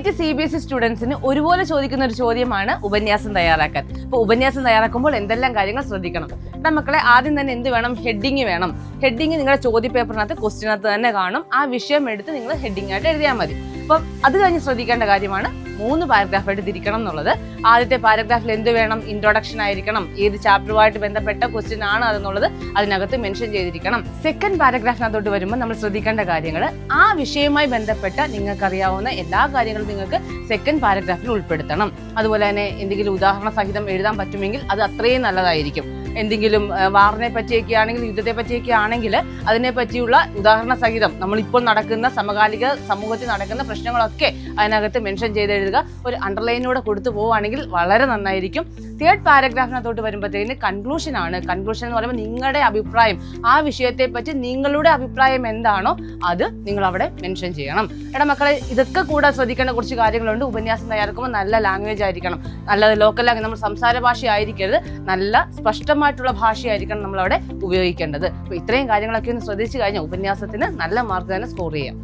State CBSE സ്റ്റുഡൻസിന് ഒരുപോലെ ചോദിക്കുന്ന ഒരു ചോദ്യമാണ് ഉപന്യാസം തയ്യാറാക്കാൻ. അപ്പോൾ ഉപന്യാസം തയ്യാറാക്കുമ്പോൾ എന്തെല്ലാം കാര്യങ്ങൾ ശ്രദ്ധിക്കണം? മക്കളെ, ആദ്യം തന്നെ എന്ത് വേണം? ഹെഡിങ് വേണം. ഹെഡിങ് നിങ്ങളുടെ ചോദ്യപേപ്പറിനകത്ത് ക്വസ്റ്റിനകത്ത് തന്നെ കാണും. ആ വിഷയം എടുത്ത് നിങ്ങൾ ഹെഡിങ് ആയിട്ട് എഴുതിയാൽ മതി. അപ്പം അത് കഴിഞ്ഞ് ശ്രദ്ധിക്കേണ്ട കാര്യമാണ് 3 പാരഗ്രാഫായിട്ട് തിരിക്കണം എന്നുള്ളത്. ആദ്യത്തെ പാരഗ്രാഫിൽ എന്ത് വേണം? ഇൻട്രൊഡക്ഷൻ ആയിരിക്കണം. ഏത് ചാപ്റ്ററുമായിട്ട് ബന്ധപ്പെട്ട ക്വസ്റ്റ്യൻ ആണ് അതെന്നുള്ളത് അതിനകത്ത് മെൻഷൻ ചെയ്തിരിക്കണം. സെക്കൻഡ് പാരഗ്രാഫിനകത്തോട്ട് വരുമ്പോൾ നമ്മൾ ശ്രദ്ധിക്കേണ്ട കാര്യങ്ങൾ, ആ വിഷയവുമായി ബന്ധപ്പെട്ട നിങ്ങൾക്കറിയാവുന്ന എല്ലാ കാര്യങ്ങളും നിങ്ങൾക്ക് സെക്കൻഡ് പാരഗ്രാഫിൽ ഉൾപ്പെടുത്തണം. അതുപോലെ തന്നെ എന്തെങ്കിലും ഉദാഹരണ സഹിതം എഴുതാൻ പറ്റുമെങ്കിൽ അത് അത്രയും നല്ലതായിരിക്കും. എന്തെങ്കിലും വാറിനെ പറ്റിയൊക്കെ ആണെങ്കിൽ, യുദ്ധത്തെ പറ്റിയൊക്കെ ആണെങ്കിൽ അതിനെ പറ്റിയുള്ള ഉദാഹരണ സഹിതം നമ്മളിപ്പോൾ നടക്കുന്ന സമകാലിക സമൂഹത്തിൽ നടക്കുന്ന പ്രശ്നങ്ങളൊക്കെ അതിനകത്ത് മെൻഷൻ ചെയ്ത് എഴുതുക. ഒരു അണ്ടർലൈനോടെ കൊടുത്തു പോവുകയാണെങ്കിൽ വളരെ നന്നായിരിക്കും. തേർഡ് പാരഗ്രാഫിനകത്തോട്ട് വരുമ്പോഴത്തേന് കൺക്ലൂഷൻ ആണ്. കൺക്ലൂഷൻ എന്ന് പറയുമ്പോൾ നിങ്ങളുടെ അഭിപ്രായം, ആ വിഷയത്തെ പറ്റി നിങ്ങളുടെ അഭിപ്രായം എന്താണോ അത് നിങ്ങൾ അവിടെ മെൻഷൻ ചെയ്യണം. മക്കളെ, ഇതൊക്കെ കൂടെ ശ്രദ്ധിക്കേണ്ട കുറച്ച് കാര്യങ്ങളുണ്ട്. ഉപന്യാസം തയ്യാറാക്കുമ്പോൾ നല്ല ലാംഗ്വേജ് ആയിരിക്കണം. നല്ല ലോക്കൽ ലാംഗ്വേജ്, നമ്മൾ സംസാര ഭാഷ ആയിരിക്കരുത്, നല്ല സ്പഷ്ടമായിട്ടുള്ള ഭാഷയായിരിക്കണം നമ്മളവിടെ ഉപയോഗിക്കേണ്ടത്. അപ്പോൾ ഇത്രയും കാര്യങ്ങളൊക്കെ ഒന്ന് ശ്രദ്ധിച്ചു കഴിഞ്ഞാൽ ഉപന്യാസത്തിന് നല്ല മാർക്ക് തന്നെ സ്കോർ ചെയ്യാം.